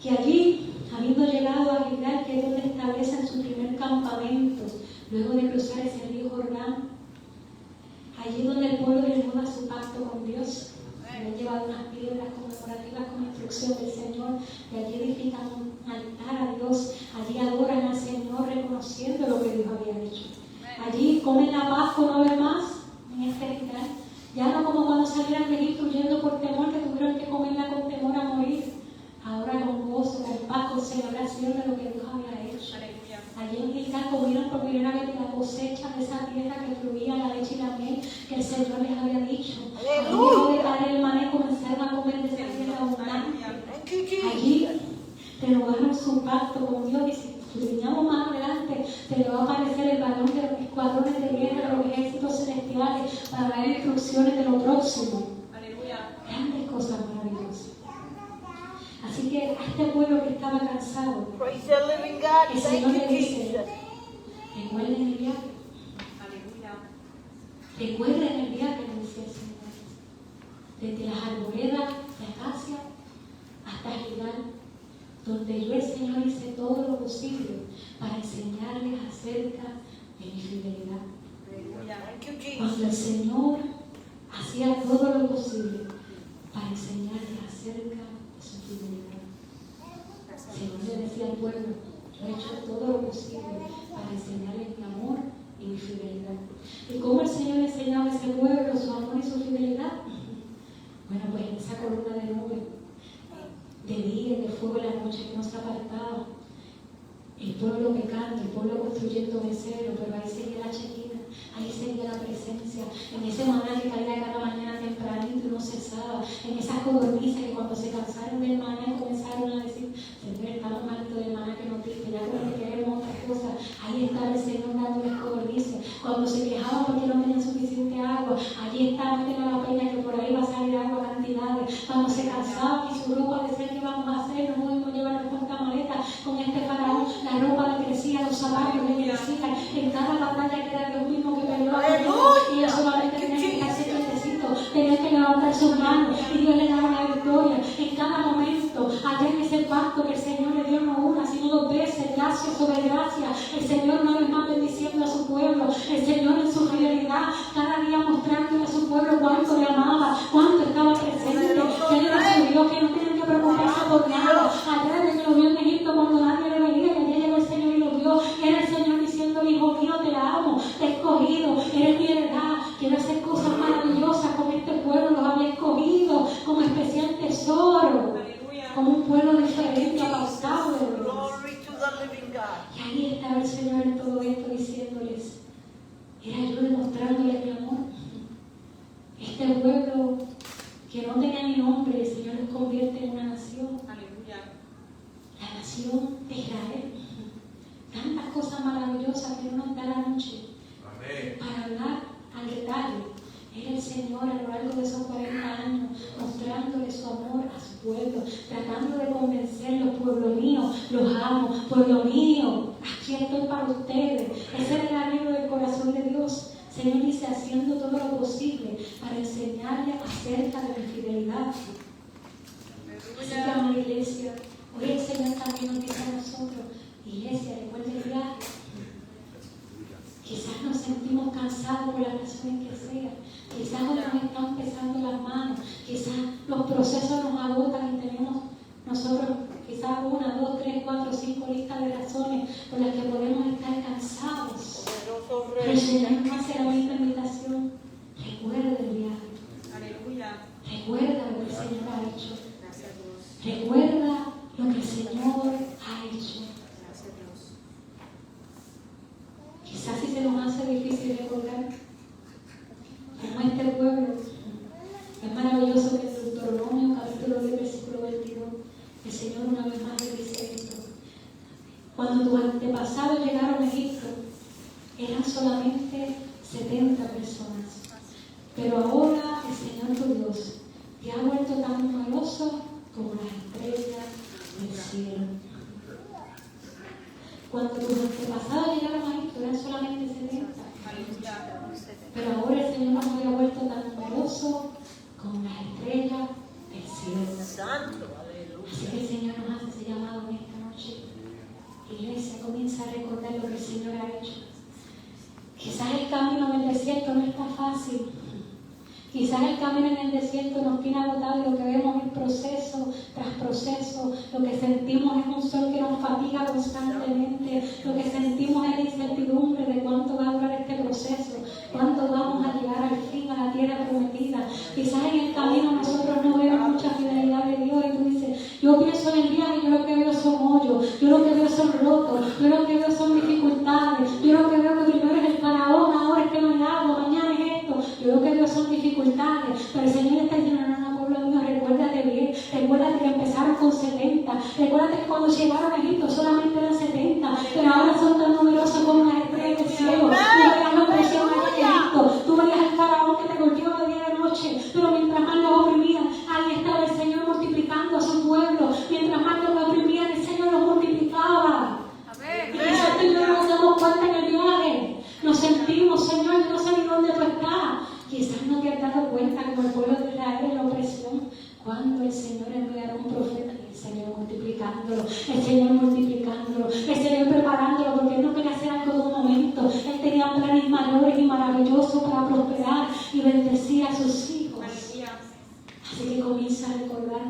que allí, habiendo llegado a Gilgal, que es donde establecen su primer campamento, luego de cruzar ese río Jordán, allí donde el pueblo renueva su pacto con Dios. Han llevado unas piedras conmemorativas con instrucción del Señor, y allí edifican un altar a Dios, allí adoran al Señor reconociendo lo que Dios había hecho. Allí comen la Pascua una vez más en este altar, ya no como cuando salieron de Egipto huyendo por temor, que tuvieron que comerla con temor a morir, ahora con gozo, con paz, con celebración de lo que Dios había hecho. Allí en Gilgal comieron por primera vez la cosecha de esa tierra que fluía la leche y la miel que el Señor les había dicho. Allí de caer el maná y comenzaron a comer de esa tierra abundante. Allí renovaron su pacto con Dios, y si estudiamos más adelante se le va a aparecer el varón de los escuadrones de guerra de los ejércitos celestiales para dar instrucciones de lo próximo. Grandes cosas maravillosas. Así que a este pueblo que estaba cansado, el Señor le dice: recuerden el viaje. Recuerden el viaje, le decía el Señor. Desde las arboledas de Acacia hasta Gilgal, donde yo, el Señor, hice todo lo posible para enseñarles acerca de mi fidelidad. Cuando el Señor hacía todo lo posible para enseñarles acerca de su fidelidad. El Señor le decía al pueblo: yo he hecho todo lo posible para enseñarles mi amor y mi fidelidad. ¿Y cómo el Señor enseñaba a ese pueblo su amor y su fidelidad? Bueno, pues en esa columna de nube, de día y de fuego en la noche que no se apartaba, el pueblo pecando, el pueblo construyendo becerros, pero ahí seguía la chequina, ahí seguía la presencia, en ese maná que caía cada mañana tempranito y no cesaba, en esas codornices que cuando se cansaron del maná comenzaron a decir: Señor, estamos hartos del maná que nos diste, ya como que queremos otras cosas. Ahí estaba el Señor dándoles codornices. Cuando se quejaban porque no tenían suficiente agua, allí estaba metiendo la peña que por ahí va a salir agua a cantidades. Cuando se cansaban y su ropa decía: ¿qué vamos a hacer? No podemos llevar nuestra maleta con este faraón. La ropa le crecía, los zapatos le crecían. En cada batalla que era Dios mismo que peleó a ellos, y ellos solamente tenían que quedarse quietecitos, tenían que levantar sus manos y Dios le daba la victoria. En cada momento, allá en ese pacto que el Señor le dio no una, sino dos veces, gracia sobre gracia, el Señor una vez más bendiciendo a su pueblo, el Señor en su fidelidad, cada día mostrándole a su pueblo cuánto le amaba, cuánto estaba presente, que él era su Dios, que no tenían que preocuparse por nada. Allá desde que lo vio en Egipto cuando nadie le veía, y allá llegó el Señor y lo vio, y era el Señor diciendo: hijo mío, te amo, te he escogido, eres mi heredad, quiero hacer cosas maravillosas con este pueblo, los había escogido como especial tesoro, como un pueblo diferente, apartado de Dios. Y ahí estaba el Señor en todo esto diciéndoles: era yo demostrándoles mi amor. Este pueblo que no tenía ni nombre, el Señor los convierte en una nación. La nación de Israel. Tantas cosas maravillosas que no nos da la noche para hablar al detalle. Era el Señor a lo largo de esos 40 años mostrándole su amor a su pueblo, tratando de convencerlos: pueblo mío, los amo, pueblo mío, aquí estoy para ustedes. Ese es el anhelo del corazón de Dios. Señor dice: haciendo todo lo posible para enseñarle acerca de mi fidelidad. Así que, amada iglesia, hoy el Señor también nos dice a nosotros: iglesia, recuerden el viaje. Quizás nos sentimos cansados por las razones que sea. Quizás nos estamos hermanos, quizás los procesos nos agotan y tenemos nosotros quizás 1, 2, 3, 4, 5 listas de razones por las que podemos estar cansados. Pero el Señor nos hace la misma invitación. Recuerda el viaje. Aleluya. Recuerda lo que el Señor ha hecho. Gracias a Dios. Recuerda lo que el Señor ha hecho. Gracias a Dios. Quizás si se nos hace difícil recordar, como este pueblo, es maravilloso que en Deuteronomio capítulo 10, versículo 22, el Señor una vez más le dice esto. Cuando tus antepasados llegaron a Egipto, eran solamente 70 personas. Pero ahora el Señor tu Dios te ha vuelto tan numeroso como las estrellas del cielo. Cuando tus antepasados llegaron a Egipto, eran solamente 70. Aleluya. Pero ahora el Señor nos había vuelto tan numeroso como las estrellas del cielo. Santo, Así aleluya. que el Señor nos hace ese llamado en esta noche. Iglesia, comienza a recordar lo que el Señor ha hecho. Quizás el camino en el desierto no está fácil. Quizás el camino en el desierto nos tiene agotado y lo que vemos es proceso tras proceso. Lo que sentimos es un sol que nos fatiga constantemente. Lo que sentimos es la incertidumbre de cuánto va a durar este proceso, cuánto vamos a llegar al fin a la tierra prometida. Quizás en el camino nosotros no vemos mucha fidelidad de Dios y tú dices, yo pienso en el viaje y yo lo que veo son hoyos, yo lo que veo son rotos, yo lo que veo son dificultades, yo lo que veo que primero es el faraón, ahora es que no hay agua, mañana es esto, yo lo que veo son dificultades. Pero el Señor está diciendo, no, pueblo mío, recuérdate bien, recuérdate que empezaron con 70, recuérdate que cuando llegaron a Egipto solamente eran 70, pero ahora son tan numerosos como las estrellas del cielo. Tú veías la opresión allá en Egipto, tú veías al faraón que te golpeaba de día y de noche, pero mientras más lo oprimían, ahí estaba el Señor multiplicando a su pueblo, mientras más lo oprimían, el Señor lo multiplicaba. Y quizás tú y yo no nos damos cuenta en el viaje, nos sentimos, Señor, yo no sé ni dónde tú estás. Quizás no te has dado cuenta como el pueblo de Israel en la opresión, cuando el Señor enviará un profeta y el Señor multiplicándolo, el Señor multiplicándolo, el Señor preparándolo, porque Él no quería hacer algo de un momento. Él tenía planes mayores y maravillosos para prosperar y bendecir a sus hijos. Así que comienza a recordar.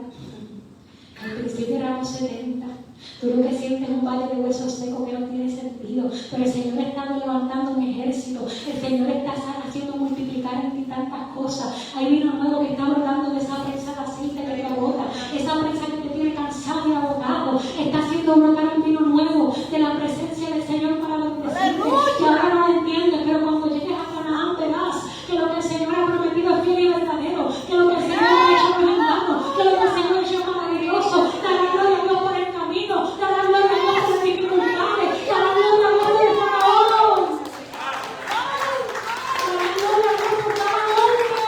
Al principio éramos 70. Tú lo que sientes es un valle de huesos secos que no tiene sentido. Pero el Señor está levantando un ejército. El Señor está haciendo multiplicar en ti tantas cosas. Hay vino nuevo que está brotando de esa prensa de aceite que te agota. Esa prensa que te tiene cansado y agotado. Está haciendo brotar un vino nuevo de la presencia del Señor para bendecirte. Que ahora no lo entiendes, pero cuando llegues a Canaán verás que lo que el Señor ha prometido es fiel y verdadero. Que lo que el Señor ha hecho no es en vano. Que lo que el Señor ha hecho es maravilloso. Dará gloria a Dios por el camino. Dará gloria a Dios por las dificultades. Dará gloria a Dios por el faraón. Dará gloria a Dios por cada golpe.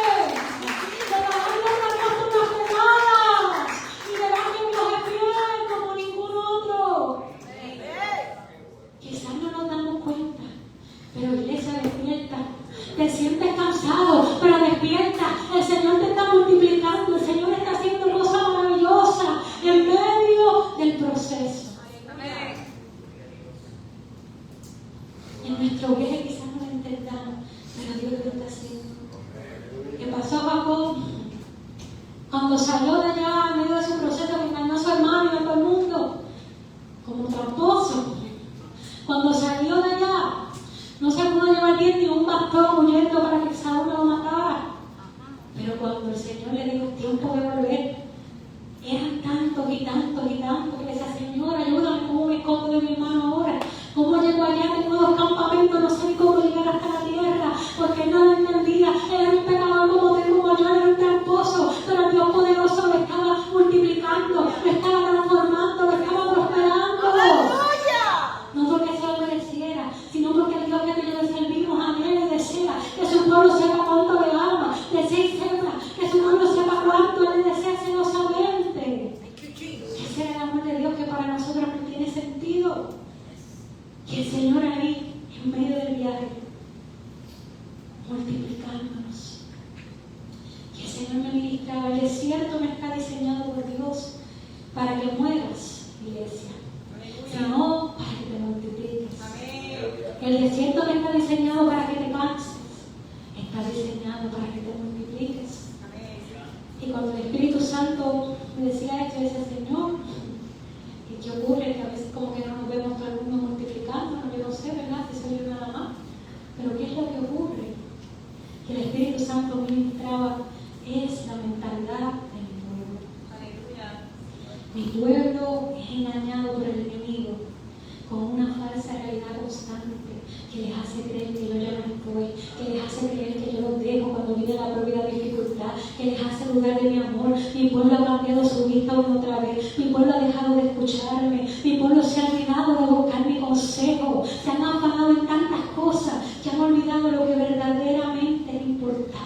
Dará gloria a Dios por las pegadas. Y verás que Dios es fiel como ningún otro. Quizás no nos damos cuenta, pero iglesia, despierta. Te sientes cansado, pero despierta. El Señor te está multiplicando. El Señor está haciendo cosas maravillosas en medio del proceso. En nuestro viaje quizás no lo entendamos, pero Dios lo está haciendo. ¿Qué pasó a Jacob? Cuando salió de allá en medio de su proceso, que engañó a su hermano y a todo el mundo, como tramposo. Cuando salió de allá, no se pudo llevar bien ni un bastón huyendo para que Saúl lo matara. Pero cuando el Señor le dijo, tiempo de volver, eran tantos y tantos y tantos que le decía, Señor, ayúdame, ¿cómo me escondo de mi hermano ahora? ¿Cómo llego allá? Tengo 2 campamentos, no sé ni cómo llegar hasta la tierra, porque él no lo entendía. Él era un pecador como yo, era un tramposo, pero el Dios poderoso lo estaba multiplicando, lo estaba transformando, lo estaba prosperando. No porque se lo mereciera, sino porque el Dios que le servimos anhela y desea que su pueblo sepa cuánto le ama, desea y sepa que su pueblo sepa cuánto le desea celosamente. Ese era el amor de Dios que para nosotros no tiene sentido. Que el Señor ahí, en medio del viaje, multiplicándonos. Que el Señor me ministraba. El desierto no está diseñado por Dios para que mueras, iglesia, sino para que te multipliques. El desierto no está diseñado para que te canses, está diseñado para que te multipliques. Santo ministraba es la mentalidad de mi pueblo. Aleluya. Mi pueblo es engañado por el enemigo con una falsa realidad constante que les hace creer que yo ya no estoy, que les hace creer que yo los dejo cuando viene la propia dificultad, que les hace dudar de mi amor. Mi pueblo ha cambiado su vista una otra vez, mi pueblo ha dejado de escucharme, mi pueblo se ha olvidado de buscar mi consejo, se han afanado en tantas cosas que han olvidado lo que verdaderamente es importante.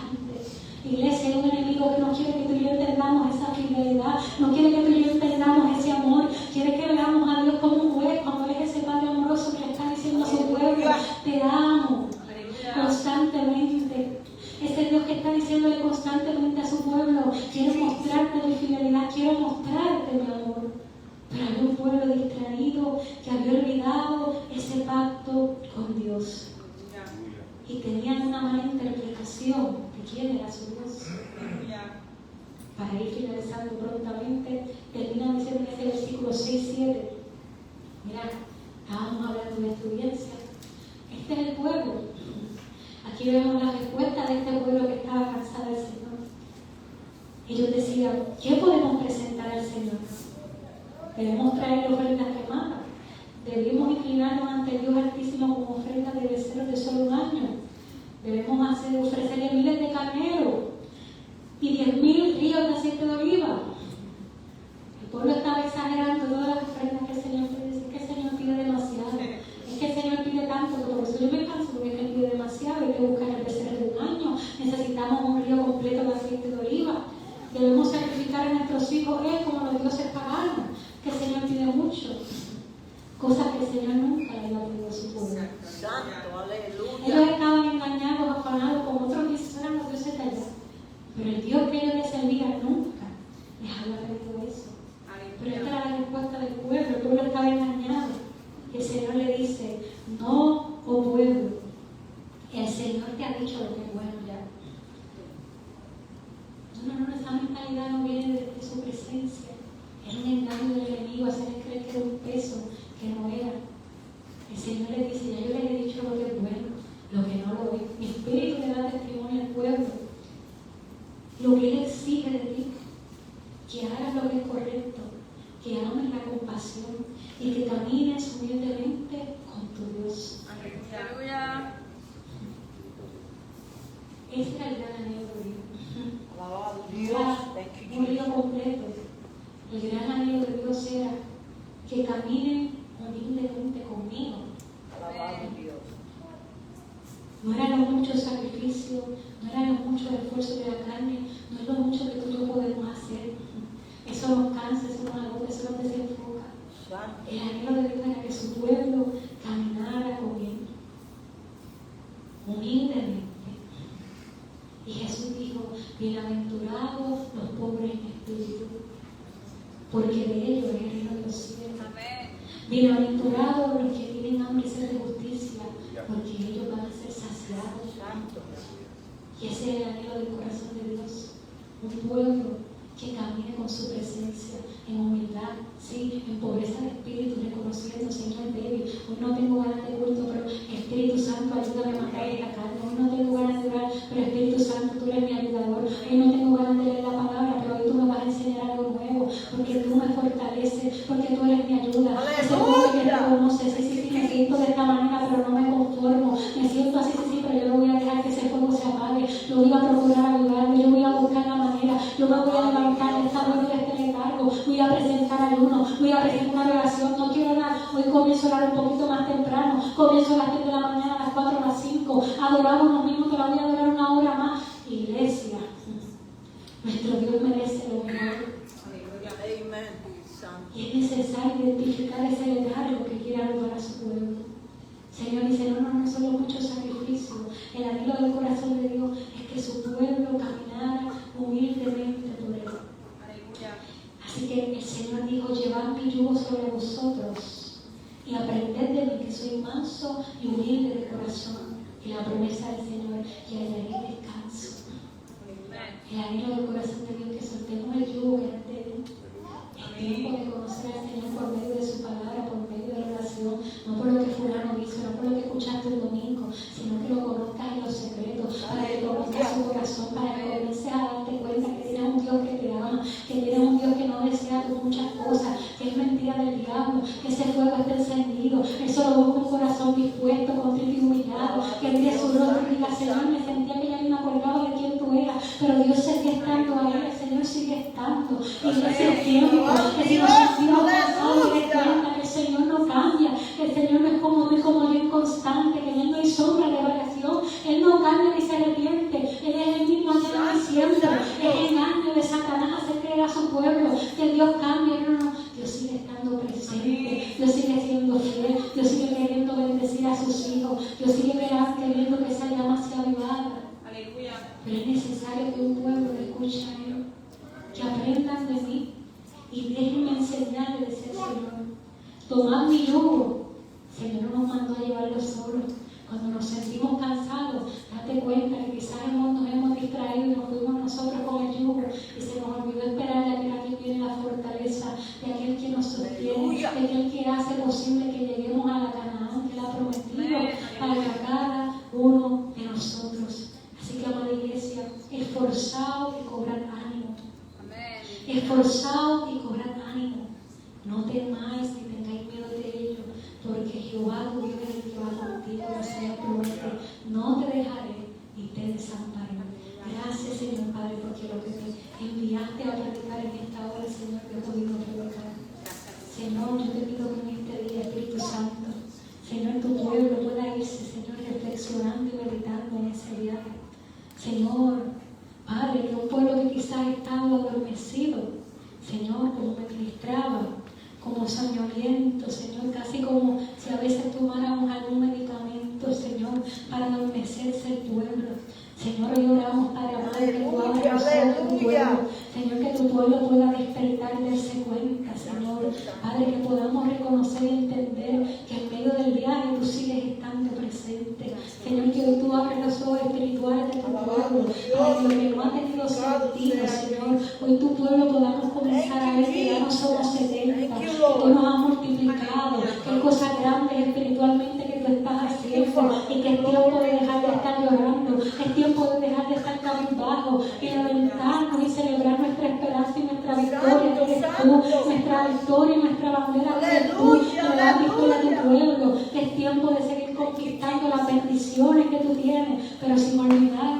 Iglesia, hay un enemigo que no quiere que tú y yo entendamos esa fidelidad, no quiere que tú y yo entendamos ese amor, quiere que veamos a Dios como un juez, cuando Él es ese Padre amoroso que le está diciendo a su pueblo, te amo constantemente. Ese Dios que está diciéndole constantemente a su pueblo, quiero mostrarte mi fidelidad, quiero mostrarte mi amor. Pero hay un pueblo distraído que había olvidado ese pacto con Dios. Y tenían una mala interpretación de quién era su Dios. Para ir finalizando prontamente, termina diciendo en ese versículo 6-7. Mira, estábamos hablando de tu audiencia. Este es el pueblo. Aquí vemos la respuesta de este pueblo que estaba cansado del Señor. Ellos decían, ¿qué podemos presentar al Señor? Debemos traer ofrendas quemadas. Debemos inclinarnos ante Dios Altísimo como ofrenda de becerros de solo un año. Debemos ofrecerle miles de carneros y 10,000 ríos de aceite de oliva. El pueblo estaba exagerando todas las ofrendas que el Señor pide. Es que el Señor pide demasiado. Es que el Señor pide tanto, que por eso yo me canso, porque es que Él pide demasiado. Hay que buscar el becerro de un año. Necesitamos un río completo de aceite de oliva. Debemos sacrificar a nuestros hijos como los dioses paganos, que el Señor pide mucho. Cosas que el Señor nunca le había pedido a su pueblo. Santo, aleluya. Ellos estaban engañados, afanados con otros dioses, eran los dioses de allá. Pero el Dios que ellos les servían nunca les había pedido eso. Pero esta era la respuesta del pueblo. El pueblo estaba engañado. Y el Señor le dice, no, oh pueblo, el Señor te ha dicho lo que es bueno ya. No, esa mentalidad no viene de su presencia. Es un engaño del enemigo, hacerles creer que era un peso que no era. El Señor le dice, ya yo les he dicho lo que es bueno, lo que no lo es. Mi espíritu le da testimonio al pueblo. Lo que Él exige de ti, que hagas lo que es correcto, que ames la compasión y que camines humildemente con tu Dios. Aleluya. Este era el gran anhelo de Dios. Alabado Dios. Thank you, Un río Jesus. completo. El gran anhelo de Dios era que caminen humildemente conmigo. Alabado Dios. No eran los muchos sacrificios, no eran los muchos esfuerzos de la carne, no es lo mucho que tú y yo podemos hacer. Eso nos cansa, eso nos agota, eso nos desenfoca. Santo. El anhelo de Dios era que su pueblo caminara con Él, humildemente. Y Jesús dijo, bienaventurados los pobres en espíritu, porque de ellos es el reino de los cielos. Amén. Bienaventurados los que tienen hambre y sed de justicia, porque ellos van a ser saciados. Santo. Y ese es el anhelo del corazón de Dios. Un pueblo que camine con su presencia, en humildad, sí, en pobreza de espíritu, reconociendo, Señor, débil. Hoy no tengo ganas de culto, pero Espíritu Santo, ayúdame a matar esta carne. Hoy no tengo ganas de orar, pero Espíritu Santo, tú eres mi ayudador. Hoy no tengo ganas de leer la palabra, pero hoy tú me vas a enseñar algo nuevo, porque tú me fortaleces, porque tú eres mi ayuda. Ese pueblo que reconoce, sí, me siento de esta manera, pero no me conformo. Me siento así, sí, pero yo no voy a dejar que ese fuego se apague. Yo voy a procurar ayudarme, yo voy a buscar la manera, yo me voy a levantar de esta noche de este letargo, voy a presentar ayuno, voy a presentar oración. No quiero orar, hoy comienzo a orar un poquito más temprano, comienzo a las 3 de la mañana, a las 4, a las 5, adoramos unos minutos, la voy a adorar una hora más. Iglesia, nuestro Dios merece lo mejor. Amén. Santo. Y es necesario identificar ese letargo que quiere ayudar a su pueblo. Señor dice, no son los muchos sacrificios. El anhelo del corazón de Dios es que su pueblo caminara humildemente por Él. Aleluya. Así que el Señor dijo, llevad mi yugo sobre vosotros y aprended de mí que soy manso y humilde de corazón. Y la promesa del Señor, y hallaréis descanso. Amén. El anhelo del corazón de Dios, que soltemos el yugo que es de Él. Es tiempo de conocer al Señor por medio de su palabra, por medio de la oración, no por lo que fulano dice, no por lo que escuchaste el domingo, sino que lo conozcas en los secretos, para que conozcas su corazón. corazón para que comiences a darte cuenta que tienes un Dios que te ama, que tienes un Dios que no desea tus muchas cosas, que es mentira del diablo, que ese fuego está encendido. Él solo busca un corazón dispuesto, contrito y humillado, que mire su rostro y diga: Señor, me sentía que ya no me acordaba de quién tú eras, pero Dios sigue estando ahí, el Señor sigue estando. Y en ese tiempo, que si nos sentimos cansados, de cuenta que el Señor no cambia, que el Señor no es como yo, inconstante, que en Él no hay sombra de variación, Él no cambia ni se arrepiente, Él es el mismo ayer y siempre. Es engaño de Satanás hacer creer a su pueblo que Dios cambia. No, Dios sigue estando presente, Dios sigue siendo fiel, Dios sigue queriendo bendecir a sus hijos, Dios sigue queriendo que esa llama sea avivada. Aleluya. Pero es necesario que un pueblo le escuche a Él, que aprendan de mí y déjenme enseñarles, decía el Señor. Tomad mi yugo. El Señor no nos mandó a llevarlo solo. Cuando nos sentimos cansados, date cuenta que quizás nos hemos distraído y nos fuimos nosotros con el yugo y se nos olvidó esperar de aquel a quien viene la fortaleza, de aquel que nos sostiene, de aquel que hace posible que lleguemos a la Canaán que Él ha prometido para cada uno de nosotros. Así que, amada iglesia, esforzaos y cobrad ánimo. Esforzaos y cobrad ánimo. No temáis ni tengáis miedo de ello, porque Jehová tu Dios es el que va contigo, no sea promete, no te dejaré y te desampararé. Gracias, Señor Padre, porque lo que me enviaste a predicar en esta hora, Señor, que he podido predicar. Señor, yo te pido que en este día, Espíritu Santo, Señor, tu pueblo pueda irse, Señor, reflexionando y meditando en ese viaje. Señor, Padre, que un pueblo que quizás estaba adormecido, Señor, como me ministraba, como soñoliento, Señor, casi como si a veces tomáramos algún medicamento, Señor, para adormecerse el pueblo. Señor, hoy oramos, Padre amado, que tú abras los ojos de tu pueblo, Señor, que tu pueblo pueda despertar y darse cuenta, Señor, Padre, que podamos reconocer y entender que en medio del viaje tú sigues estando presente, Señor, que hoy tú abres los ojos espirituales de tu pueblo, para que lo que no ha tenido sentido, Señor, hoy tu pueblo podamos comenzar a ver que ya no somos 70, que tú nos has multiplicado, que hay cosas grandes espiritualmente que tú estás haciendo y que es tiempo de dejar de estar llorando, es tiempo de dejar de estar cabizbajo y lamentarnos y celebrar nuestra esperanza y nuestra victoria que eres tú, nuestra victoria y nuestra bandera que eres tú, que le das victoria a tu pueblo. Es tiempo de seguir conquistando las bendiciones que tú tienes, pero sin olvidar